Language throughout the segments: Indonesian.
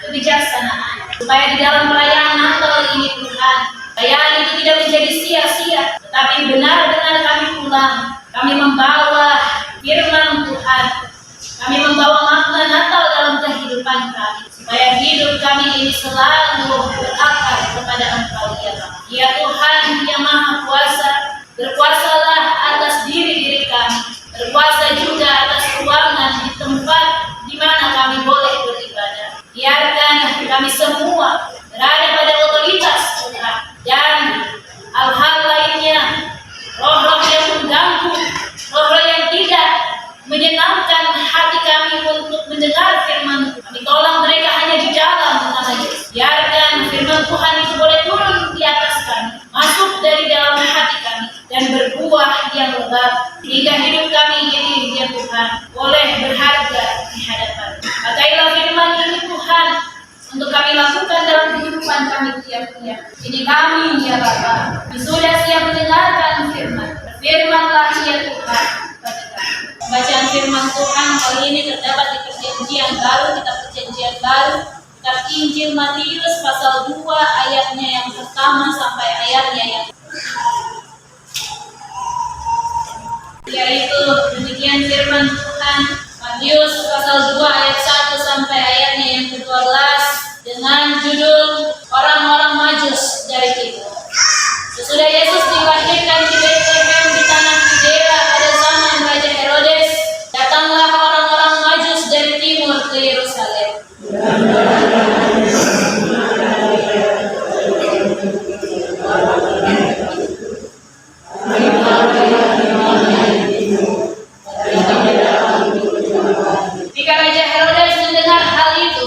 kebijaksanaan, supaya di dalam perayaan Natal ini Tuhan, perayaan itu tidak menjadi sia-sia, tetapi benar-benar kami pulang, kami membawa firman Tuhan, kami membawa makna Natal dalam kehidupan kami, supaya hidup kami ini selalu berakar kepada Engkau ya Bapa. Ya Tuhan yang Maha Kuasa, berkuasalah atas diri kami, berkuasa juga atas ruangan di tempat di mana kami boleh beribadah. Biarkan kami semua berada pada otoritas Tuhan, dan hal-hal lainnya, roh-roh yang mengganggu, roh-roh yang tidak menyenangkan hati kami untuk mendengar firman Tuhan, kami tolong mereka hanya di dalam nama Yesus. Biarkan firman Tuhan itu boleh turun di atas kami, masuk dari dalam hati kami, dan berbuah yang lebat, hingga hidup kami ini ya Tuhan boleh berharga di hadapan. Pakailah firman ini Tuhan untuk kami lakukan dalam kehidupan kami tiap-tiap. Ini kami ya Bapa, kami sudah siap mendengarkan firman. Firmanlah ya Tuhan pada kami. Bacaan firman Tuhan kali ini terdapat di Perjanjian Baru, kitab Perjanjian Baru, kitab Injil Matius pasal 2 ayatnya yang pertama sampai ayatnya yang yaitu demikian firman Tuhan, Matius pasal 2 ayat 1 sampai ayatnya yang ke-12 dengan judul Orang-orang Majus dari Timur. Sesudah Yesus dilahirkan di Bethlehem di tanah Yudea pada zaman Raja Herodes, datanglah orang-orang Majus dari timur ke Yerusalem. Ketika Raja Herodes mendengar hal itu,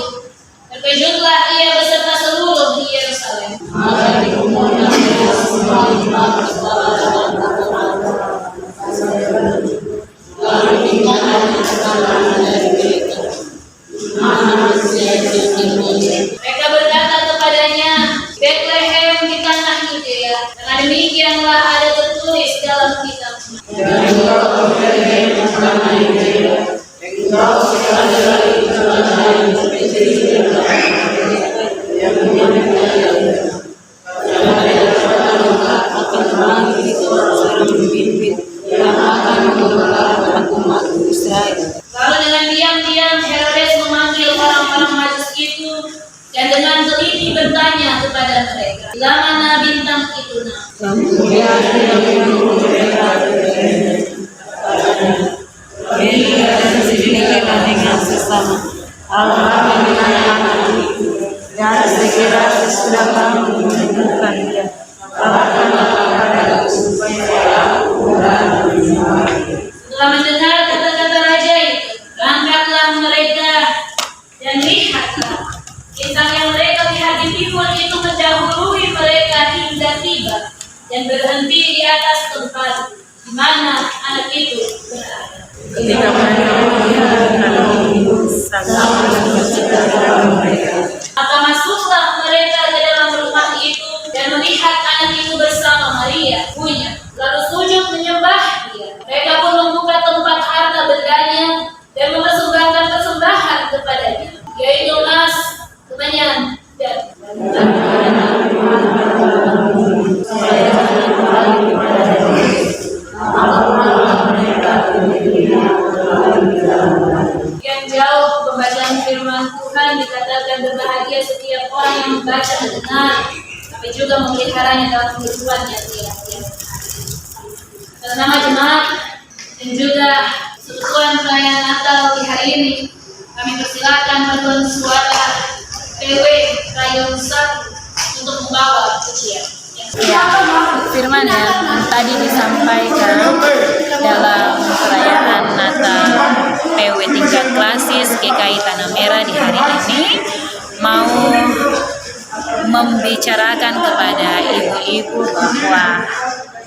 terkejutlah ia beserta seluruh di Yerusalem. Mereka berkata kepadanya, Bethlehem di tanah Yudea, karena demikianlah ada tertulis dalam kitab. Lalu dengan diam-diam Herodes memanggil orang-orang Majus itu dan dengan teliti bertanya kepada mereka, di mana bintang itu dengan sesama dan segera sesudah kamu menemukan dia, setelah mendengar kata-kata raja itu, berangkatlah mereka dan lihatlah, bintang yang mereka lihat di timur itu mendahului mereka hingga tiba dan berhenti di atas tempat di mana anak itu berada. Ketika mereka melihat anak itu, maka masuklah mereka ke dalam rumah itu dan melihat anak itu bersama Maria, ibunya, lalu sujud menyembah dia. Mereka pun membuka tempat harta bendanya dan mempersembahkan persembahan kepadanya, yaitu emas, kemenyan, dan yang jauh pembacaan firman Tuhan dikatakan berbahagia setiap orang yang membaca dan dengar, tapi juga memeliharanya dalam kehidupannya tiap-tiap. Dalam nama jemaat dan juga persekutuan perayaan Natal di hari ini, kami persilakan paduan suara PW Rayon 1 untuk membawa pujian. Ya, firman yang tadi disampaikan dalam perayaan Natal PW tingkat klasis GKI Tanah Merah di hari ini mau membicarakan kepada ibu-ibu bahwa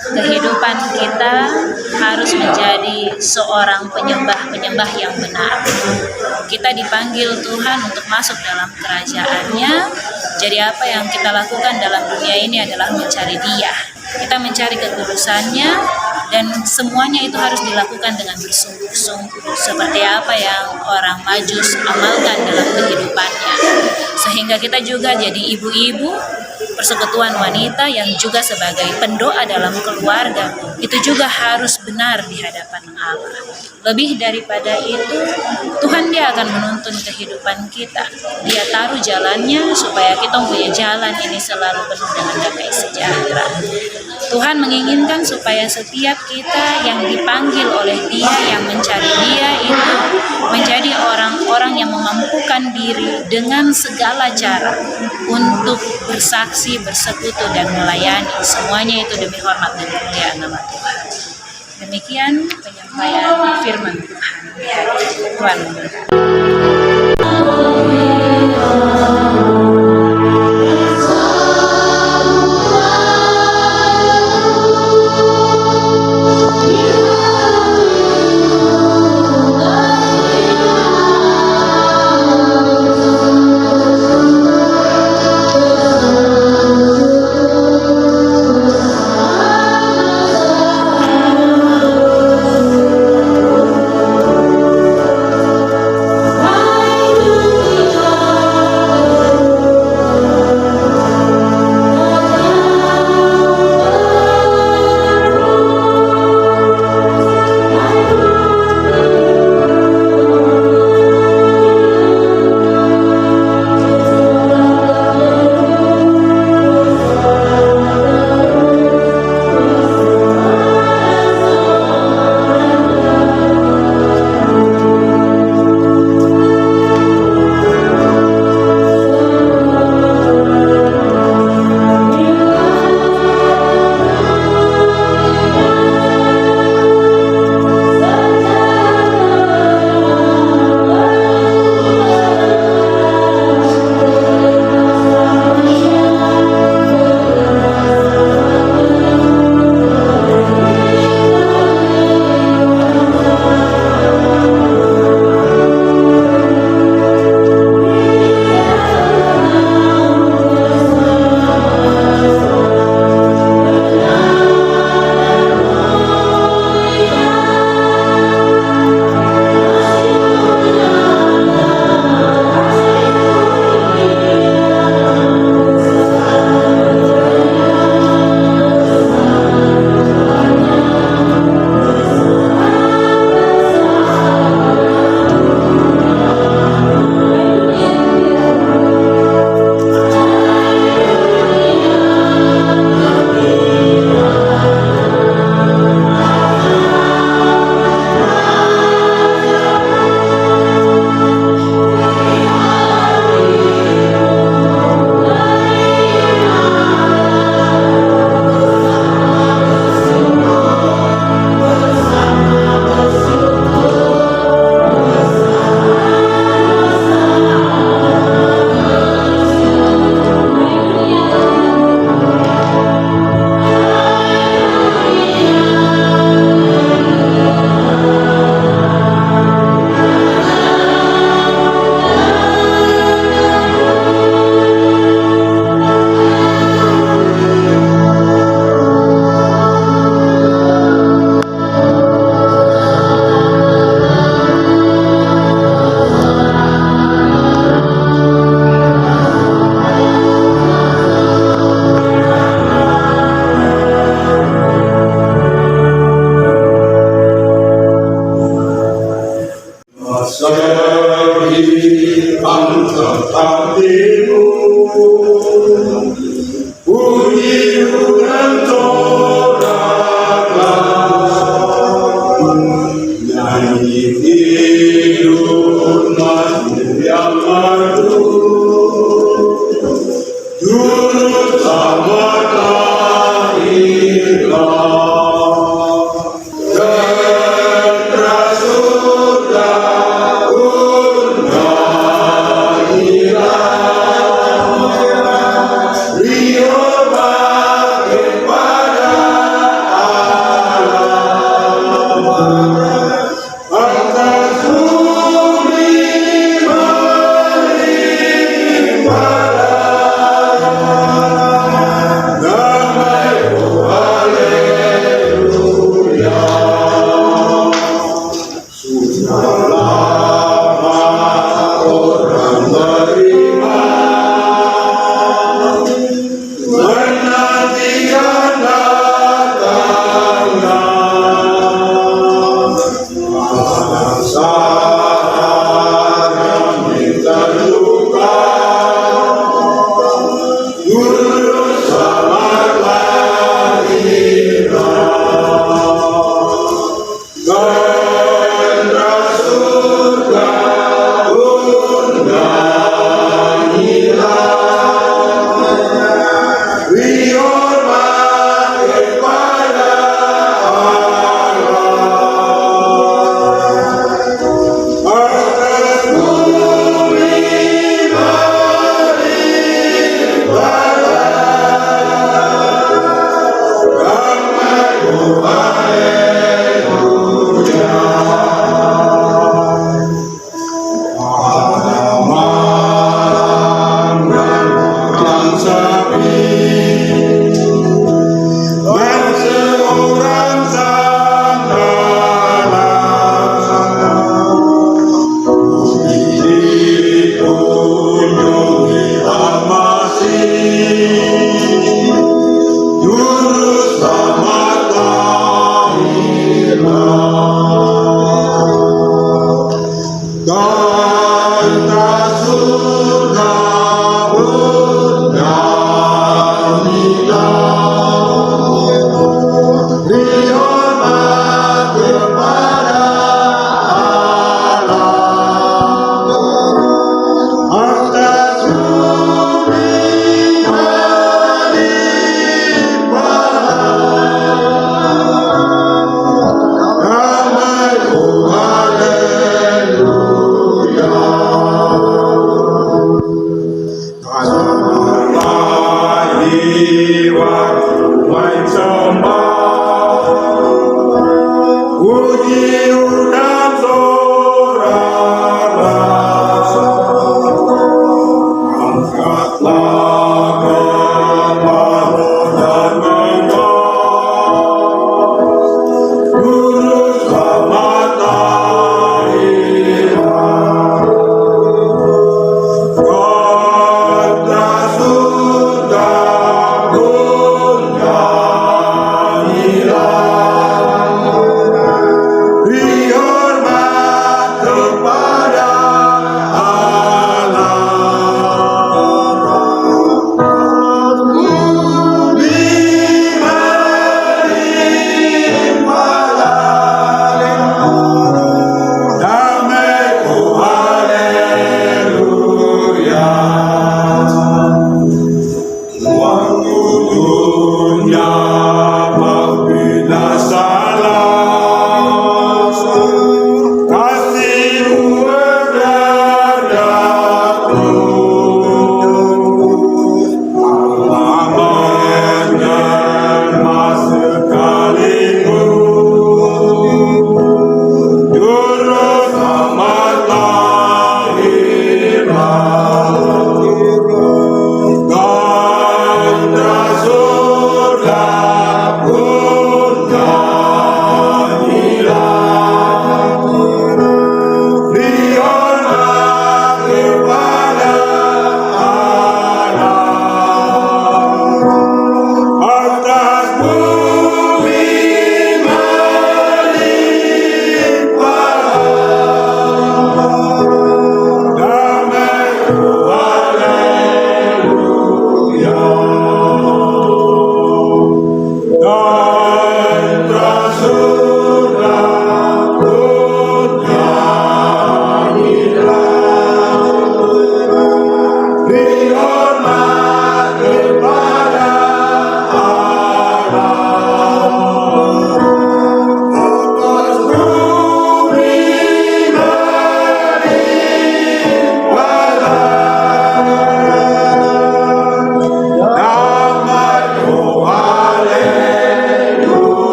kehidupan kita harus menjadi seorang penyembah-penyembah yang benar. Kita dipanggil Tuhan untuk masuk dalam kerajaan-Nya. Jadi apa yang kita lakukan dalam dunia ini adalah mencari Dia. kita mencari kekudusannya, dan semuanya itu harus dilakukan dengan bersungguh-sungguh seperti apa yang orang Majus amalkan dalam kehidupannya. Sehingga kita juga jadi ibu-ibu persekutuan wanita yang juga sebagai pendoa dalam keluarga, itu juga harus benar di hadapan Allah. Lebih daripada itu, Tuhan dia akan menuntun kehidupan kita. Dia taruh jalannya supaya kita punya jalan ini selalu penuh dengan damai sejahtera. Tuhan menginginkan supaya setiap kita yang dipanggil oleh Dia, yang mencari Dia, itu menjadi orang-orang yang memampukan diri dengan segala cara untuk bersaksi, bersekutu, dan melayani. Semuanya itu demi hormat dan kemuliaan nama Tuhan. Demikian penyampaian firman Tuhan. Tuhan memberkati.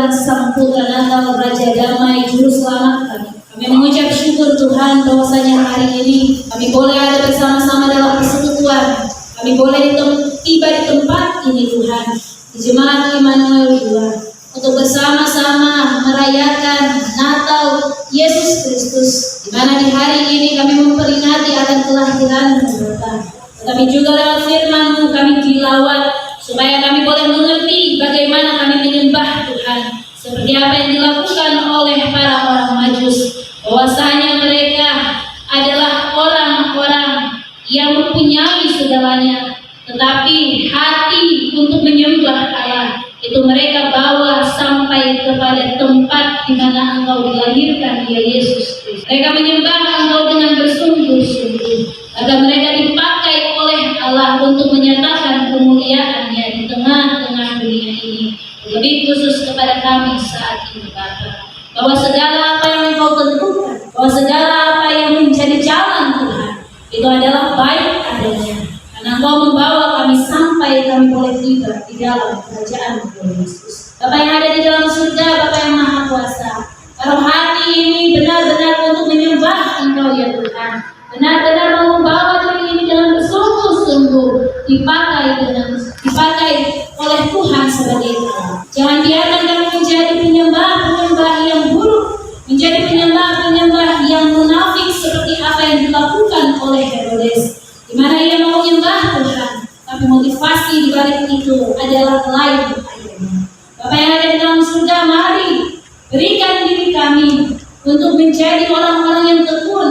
Sang Putra Natal, Raja Damai, Juru Selamat kami. Kami mengucap syukur Tuhan bahwasanya hari ini kami boleh ada bersama-sama dalam persekutuan. Kami boleh tiba di tempat ini Tuhan, di Jemaat Immanuel II, untuk bersama-sama merayakan Natal Yesus Kristus, di mana di hari ini kami memperingati akan kelahiran Bapa. Tetapi juga lewat firman-Mu kami dilawat supaya kami boleh mengerti bagaimana kami menyembah Tuhan, seperti apa yang dilakukan oleh para orang Majus, bahwasanya mereka adalah orang-orang yang mempunyai segalanya, tetapi hati untuk menyembah Allah itu mereka bawa sampai kepada tempat di mana Engkau dilahirkan, ya Yesus Kristus. Mereka menyembah Engkau dengan bersungguh-sungguh, agar mereka dipakai oleh Allah untuk menyatakan kemuliaan-Nya di tengah-tengah dunia ini. Lebih khusus kepada kami saat ini Bapa, bahwa segala apa yang Engkau tentukan, bahwa segala apa yang menjadi jalan Tuhan, itu adalah baik adanya, karena Engkau membawa kami sampai kami boleh tiba di dalam kerajaan Tuhan Yesus. Bapa yang ada di dalam surga, Bapa yang Maha Kuasa, kalau hati ini benar-benar untuk menyembah Engkau ya Tuhan, benar-benar mau membawa diri ini dengan bersungguh-sungguh, dipakai oleh Tuhan sebagai Allah. Jangan biarkan kami menjadi penyembah yang buruk, menjadi penyembah yang munafik seperti apa yang dilakukan oleh Herodes, di mana ia mau menyembah Tuhan, tapi motivasi di balik itu adalah lain ayatnya. Bapa yang ada di dalam surga, mari berikan diri kami untuk menjadi orang-orang yang tekun.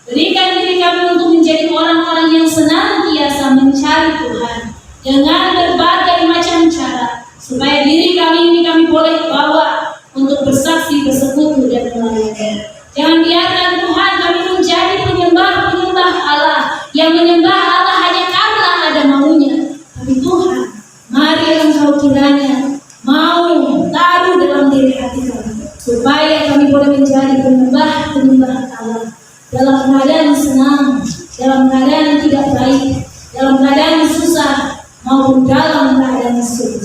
Berikan diri kami untuk menjadi orang-orang yang senantiasa mencari Tuhan dengan berbagai macam cara, supaya diri kami ini kami boleh bawa untuk bersaksi, bersekutu dan melayani. Jangan biarkan Tuhan kami menjadi penyembah Allah yang menyembah Allah hanya karena ada maunya. Tapi Tuhan, mari Engkau kiranya mau taruh dalam diri hati kami, supaya kami boleh menjadi penyembah Allah dalam keadaan senang, dalam keadaan tidak baik, dalam keadaan susah, maupun dalam keadaan sulit.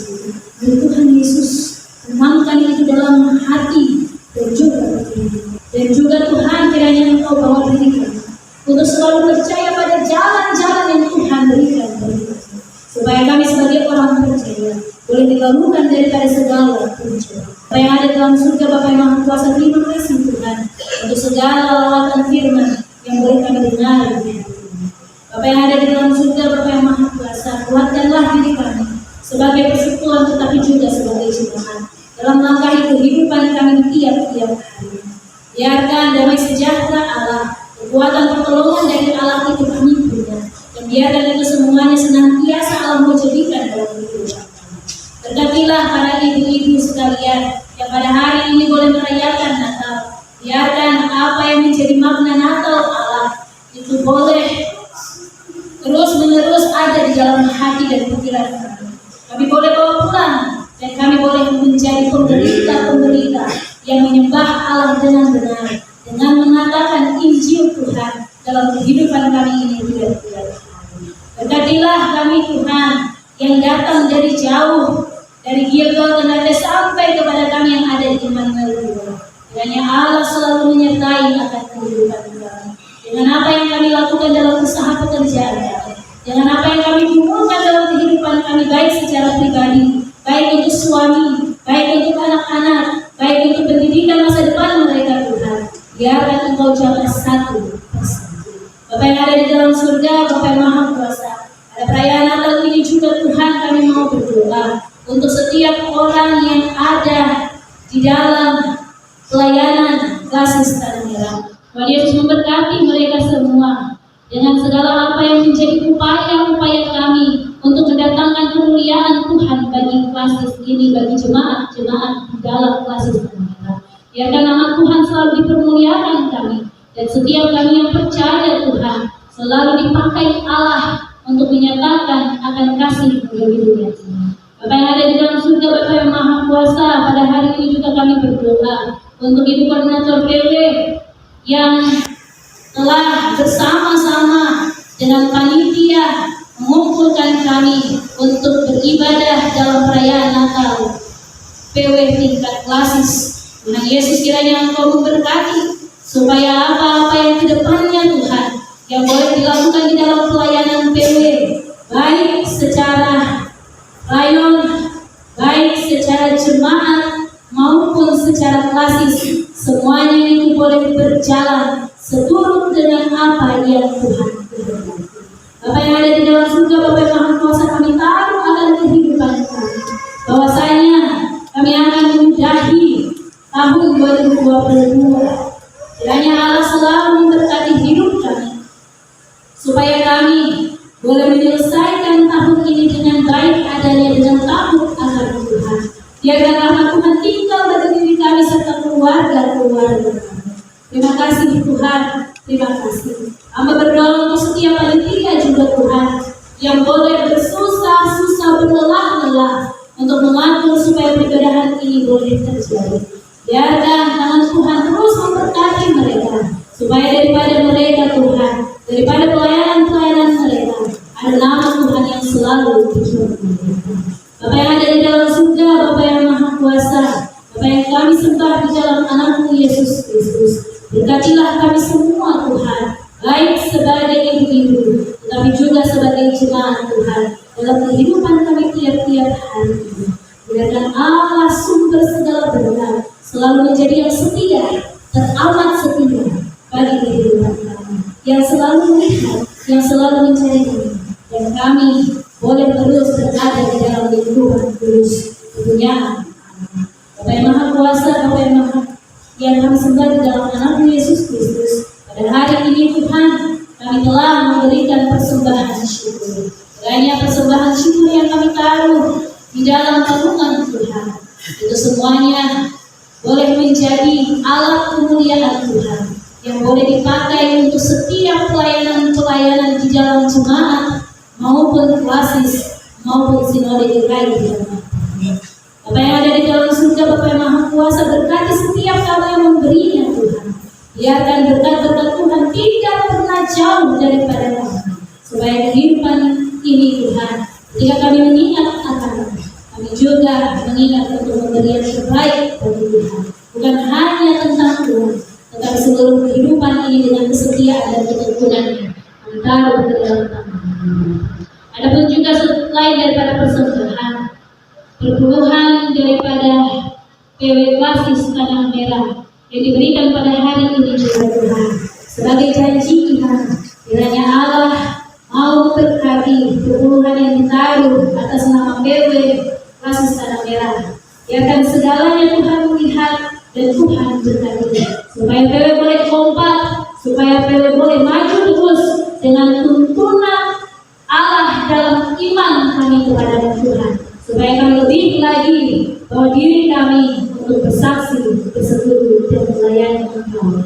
Tuhan Tuhan Yesus, tanamkan itu dalam hati dan juga Tuhan kiranya Engkau bawa diri kami untuk selalu percaya pada jalan-jalan yang Tuhan berikan bagi kami, supaya kami sebagai orang percaya boleh dilalukan daripada segala pencobaan. Apa yang ada dalam surga Bapa yang Maha Kuasa, terima kasih Tuhan untuk segala lawatan firman yang boleh kami dengar di hari ini. Bapa yang ada di dalam surga, Bapa yang Maha Kuasa, kuatkanlah diri kami sebagai persekutuan tetapi juga sebagai jemaat dalam langkah kehidupan kami tiap-tiap hari. Biarkan damai sejahtera Allah, kekuatan pertolongan dari Allah itu kami punya, dan biarkan itu semuanya senantiasa Allah mau jadikan dalam kehidupan kami. Berkatilah para ibu-ibu sekalian yang pada hari ini boleh merayakan Natal. Biarkan apa yang menjadi makna Natal Allah itu boleh terus-menerus ada di dalam hati dan pikiran kami. Kami boleh bawa pulang dan kami boleh menjadi pemberita-pemberita yang menyembah Allah dengan benar, dengan mengatakan Injil Tuhan dalam kehidupan kami ini tiap-tiap hari. Berkatilah kami Tuhan yang datang dari jauh, dari Gilgal dan sampai kepada kami yang ada di Immanuel. Kiranya Allah selalu menyertai akan kehidupan kami. Dengan apa yang kami lakukan dalam usaha pekerjaan kami, dengan apa yang kami kumpulkan dalam kehidupan kami, baik secara pribadi, baik untuk suami, baik untuk anak-anak, baik untuk pendidikan masa depan mereka Tuhan. Biarkan Engkau jaga satu persatu. Bapa yang ada di dalam surga, Bapa yang Maha Kuasa, pada perayaan Natal ini juga Tuhan kami mau berdoa untuk setiap orang yang ada di dalam pelayanan Klasis Tanah Merah. Tuhan Yesus memberkati mereka semua dengan segala apa yang menjadi upaya-upaya kami untuk mendatangkan kemuliaan Tuhan bagi Klasis ini, bagi jemaat-jemaat di dalam Klasis Tanah Merah. Biarkan nama Tuhan selalu dipermuliakan kami, dan setiap kami yang percaya Tuhan selalu dipakai Allah untuk menyatakan akan kasih bagi dunia ini. Bapa yang ada di dalam surga, Bapa yang Maha Kuasa, pada hari ini juga kami berdoa untuk Ibu Koordinator PW yang telah bersama-sama dengan panitia mengumpulkan kami untuk beribadah dalam perayaan Natal PW tingkat Klasis. Tuhan Yesus kiranya Engkau memberkati supaya apa-apa yang ke depannya Tuhan yang boleh dilakukan di dalam pelayanan PW, baik secara rayon, baik secara jemaat maupun secara Klasis, semuanya itu boleh berjalan seturut dengan apa yang Tuhan kehendaki. Bapa yang ada di dalam surga, Bapa yang Maha Kuasa, kami tahu akan kehidupan kami, bahwasanya kami akan menyudahi tahun 2022. Kiranya Allah selalu memberkati hidup kami, supaya kami boleh menyelesaikan tahun ini dengan baik adanya, dengan takut akan Tuhan. Biarkan rahmat Tuhan tinggal pada diri kami serta keluarga-keluarga kami. Terima kasih Tuhan, terima kasih. Hamba berdoa untuk setiap panitia juga Tuhan, yang boleh bersusah-susah, berlelah-lelah untuk mengatur supaya peribadahan ini boleh terjadi. Biarkan tangan Tuhan terus memberkati mereka, supaya daripada mereka Tuhan, daripada pelayanan-pelayanan mereka, ada nama Tuhan yang selalu dimuliakan. Bapa yang ada di dalam surga, Bapa yang Maha Kuasa, Bapa yang kami sembah di dalam Anakmu Yesus Kristus, berkatilah kami semua Tuhan, baik sebagai ibu-ibu, tetapi juga sebagai jemaat Tuhan, dalam kehidupan kami tiap-tiap hari ini. Biarkan Allah sumber segala berkat selalu menjadi yang setia, teramat setia bagi kehidupan kami, yang selalu melihat, yang selalu mencari kami, dan kami boleh terus berada di dalam lingkungan kudus kepunyaan Allah. Bapa yang Maha Kuasa, Bapa yang Maha yang kami sembah di dalam Anakmu Yesus Kristus, pada hari ini Tuhan kami telah memberikan persembahan syukur. Kiranya persembahan syukur yang kami taruh di dalam tabungan Tuhan, itu semuanya boleh menjadi alat kemuliaan Tuhan yang boleh dipakai untuk setiap pelayanan-pelayanan di dalam jemaat maupun Klasis maupun sinode GKI di dalam. Bapa yang ada di dalam surga, Bapa yang Maha Kuasa, berkati setiap kami yang memberinya Tuhan. Biarkan berkat-berkat Tuhan tidak pernah jauh daripada kami, supaya kehidupan ini Tuhan, ketika kami mengingat akan kami juga mengingat untuk memberi yang terbaik bagi Tuhan. Bukan hanya tentang Tuhan, tetapi seluruh kehidupan ini dengan kesetiaan dan ketekunannya antara ke dalam tangan. Adapun juga selain daripada persembahan, perpuluhan daripada PW Klasis Tanah Merah yang diberikan pada hari ini juga Tuhan, sebagai janji Tuhan, kiranya Allah mau memberkati perpuluhan yang ditaruh atas nama PW Klasis Tanah Merah. Biarkan segalanya Tuhan melihat dan Tuhan berkati, supaya PW boleh kompak, supaya PW boleh maju terus dengan tuntunan Allah dalam iman kami kepada Tuhan, supaya kami lebih lagi bahwa diri kami untuk bersaksi, bersekutu dan melayani Engkau.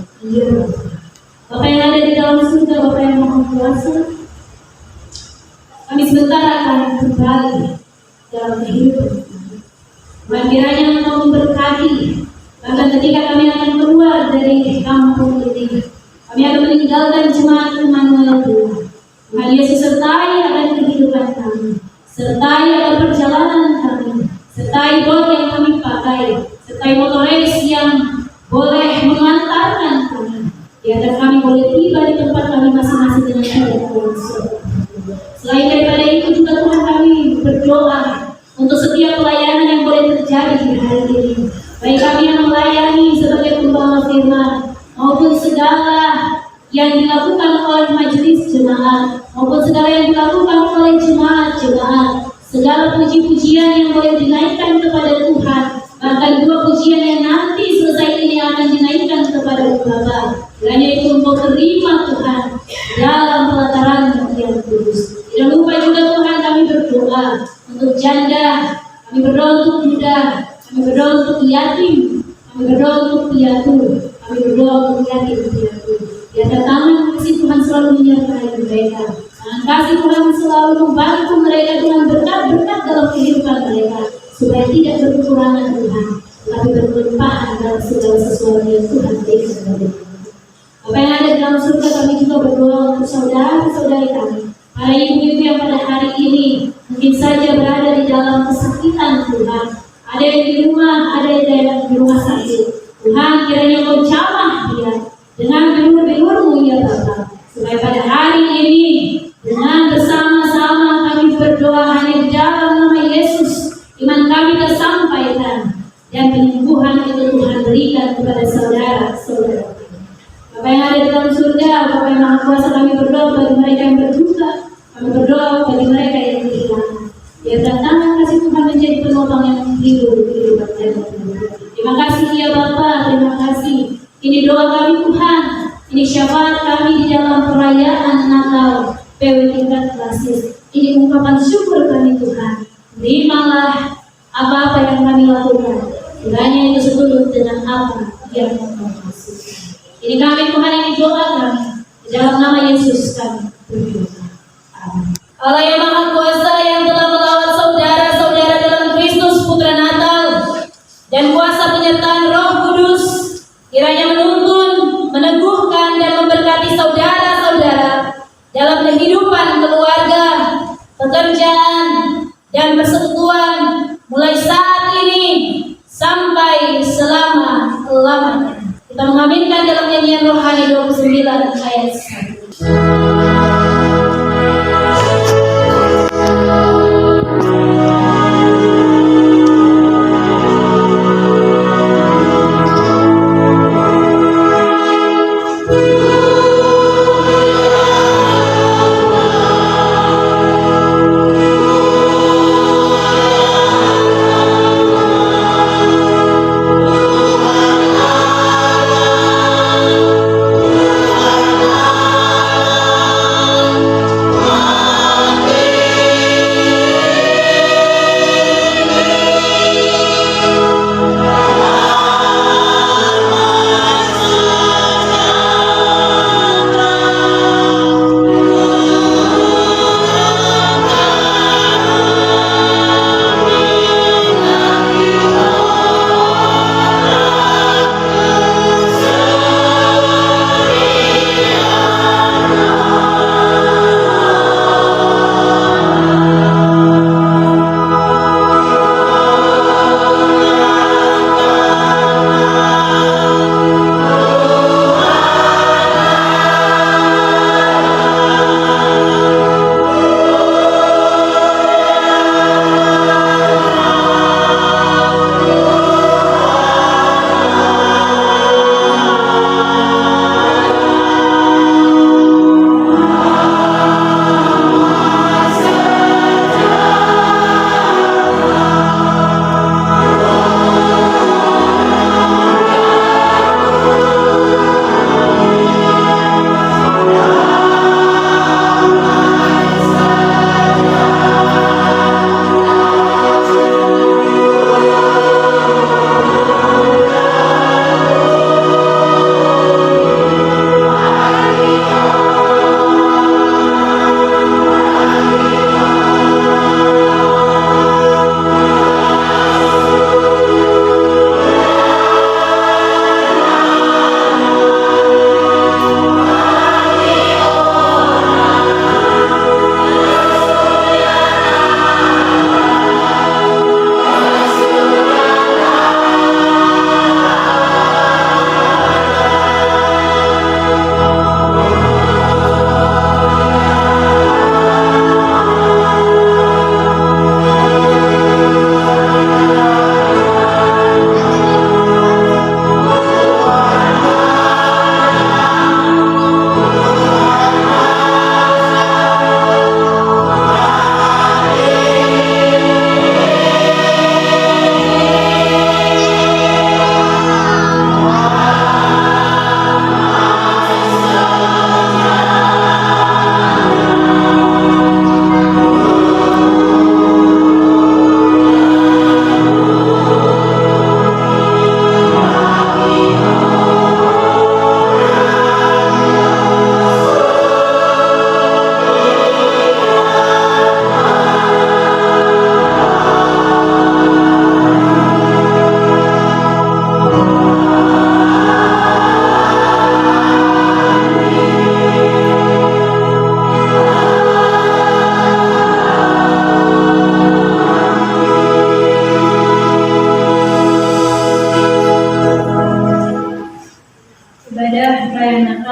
Bapak yang ada di dalam surga, Bapak yang Maha Kuasa, kami sebentar akan kembali dalam kehidupan kami. Tuhan kiranya Engkau memberkati, bahkan ketika kami akan keluar dari kampung ini, kami akan meninggalkan jemaat Immanuel Tuhan. Tuhan Yesus sertai akan kehidupan kami, sertai akan perjalanan kami, sertai bot yang kami pakai, sertai motoris yang boleh mengantarkan kami. Biarkan kami boleh tiba di tempat kami masing-masing dengan tidak langsung. Selain daripada itu juga Tuhan kami berdoa untuk setiap pelayanan yang boleh terjadi di hari ini. Baik kami yang melayani sebagai pembawa firman, maupun segala yang dilakukan oleh majelis jemaat, maupun segala yang dilakukan oleh jemaat-jemaat, segala puji-pujian yang boleh dinaikkan kepada Tuhan, bahkan dua pujian yang nanti selesai ini akan dinaikkan kepada Bapa. Kiranya itu Engkau terima Tuhan dalam pelataran yang kudus. Tidak lupa juga Tuhan kami berdoa untuk janda, kami berdoa untuk muda, kami berdoa untuk yatim, kami berdoa untuk piatu, kami berdoa untuk yatim piatu. Biarkan tangan kasih Tuhan selalu menyertai mereka. Tangan kasih Tuhan selalu membantu mereka dengan berkat-berkat dalam kehidupan mereka, supaya tidak berkekurangan Tuhan, tetapi berlimpahan dalam segala sesuatu yang Tuhan berikan kepada mereka. Apa yang ada di dalam surga, kami juga berdoa untuk saudara-saudari kami, para ibu-ibu yang pada hari ini mungkin saja berada di dalam kesakitan Tuhan. Ada yang di rumah, ada yang di rumah sakit. Tuhan kiranya Engkau jamah dia dengan bilur-bilur-Mu ya Bapa, supaya pada hari ini dengan bersama-sama kami berdoa hanya di dalam nama Yesus, iman kami tersampaikan dan penyembuhan itu Tuhan berikan kepada saudara-saudara. Bapak yang ada di dalam surga, Bapak yang Maha Kuasa, kami berdoa bagi mereka yang berduka, kami berdoa bagi mereka yang kehilangan. Biarkan tangan kasih Tuhan menjadi penopang yang hidup di kehidupan mereka. Terima kasih ya Bapa, terima kasih. Ini doa kami Tuhan, ini syafaat kami di dalam perayaan Natal PW tingkat Klasis. Ini ungkapan syukur kami Tuhan. Terimalah apa-apa yang kami lakukan, kiranya itu seturut dengan apa yang Engkau maksudkan. Ini kami Tuhan, ini doa kami, di dalam nama Yesus kami berdoa. Amin. Allah yang Maha Kuasa, yang telah melawat saudara-saudara dalam Kristus Putra Natal dan kuasa penyertaan Roh Kudus, kiranya menuntun, meneguhkan dan memberkati saudara-saudara dalam kehidupan keluarga, pekerjaan dan persekutuan mulai saat ini sampai selama-lamanya. Kita mengaminkan dalam nyanyian rohani 29 ayat 1.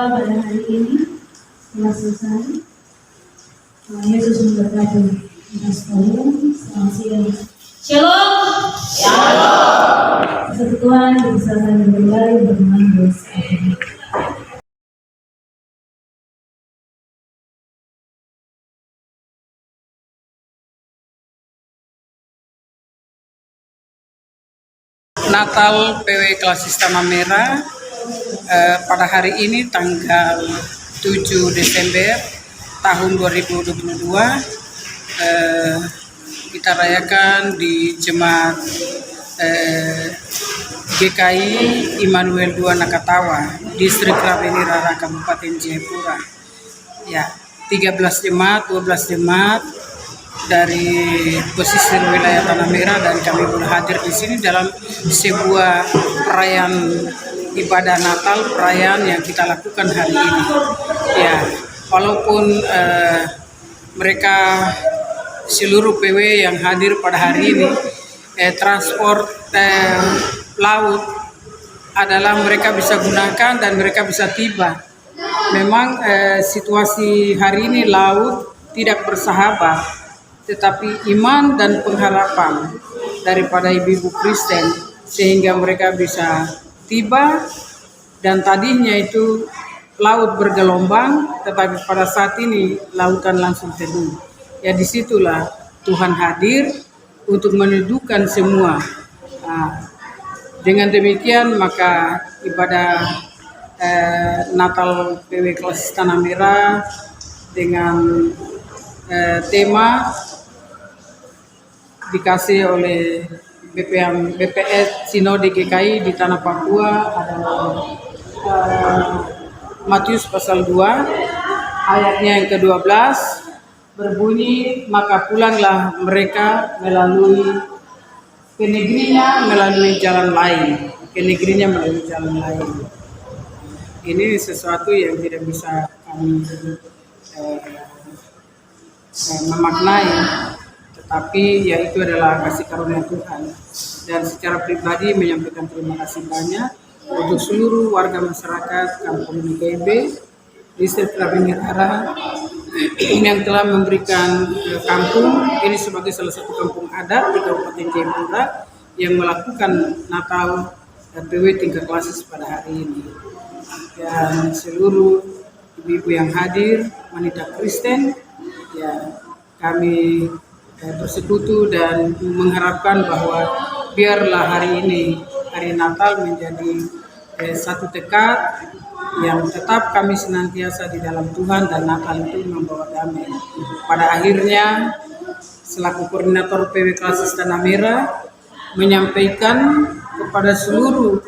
Natal pada hari ini telah selesai. Yesus memberkati kita sekalian. Selamat siang. Shalom. Satu Tuhan bersama dengan kembali bermain bersama. Natal PW Klasis Tanah Merah pada hari ini tanggal 7 Desember tahun 2022 kita rayakan di Jemaat GKI Immanuel II Nakatawa, Distrik Rabenirara, Kabupaten Jayapura. Ya, 13 jemaat, 12 jemaat dari pesisir wilayah Tanah Merah, dan kami berhadir di sini dalam sebuah perayaan ibadah Natal, perayaan yang kita lakukan hari ini. Ya, walaupun mereka seluruh PW yang hadir pada hari ini, transport laut adalah mereka bisa gunakan dan mereka bisa tiba. Memang situasi hari ini laut tidak bersahabat, tetapi iman dan pengharapan daripada ibu-ibu Kristen sehingga mereka bisa tiba. Dan tadinya itu laut bergelombang, tetapi pada saat ini lautan langsung teduh. Ya, disitulah Tuhan hadir untuk meneduhkan semua. Nah, dengan demikian maka ibadah Natal PW Klasis Tanah Merah dengan tema dikasih oleh BPS Sinode GKI di Tanah Papua adalah Matius pasal 2 ayatnya yang ke-12 berbunyi, maka pulanglah mereka melalui ke negerinya melalui jalan lain. Ini sesuatu yang tidak bisa kami memaknai, tetapi ya itu adalah kasih karunia Tuhan. Dan secara pribadi menyampaikan terima kasih banyak untuk seluruh warga masyarakat Kampung IKB, Distrik Rabenirara, yang telah memberikan kampung ini sebagai salah satu kampung adat di Kabupaten Jayapura yang melakukan Natal PW tingkat klasis pada hari ini. Dan seluruh ibu-ibu yang hadir, wanita Kristen, ya kami bersekutu dan mengharapkan bahwa biarlah hari ini, hari Natal, menjadi satu tekad yang tetap kami senantiasa di dalam Tuhan, dan Natal itu membawa damai. Pada akhirnya, selaku koordinator PW Klasis Tanah Merah menyampaikan kepada seluruh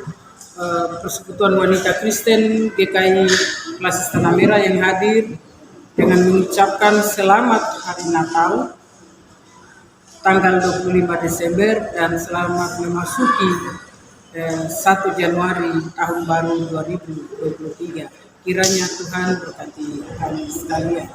persekutuan wanita Kristen GKI Klasis Tanah Merah yang hadir dengan mengucapkan selamat hari Natal tanggal 25 Desember dan selamat memasuki 1 Januari tahun baru 2023. Kiranya Tuhan berkati kami sekalian.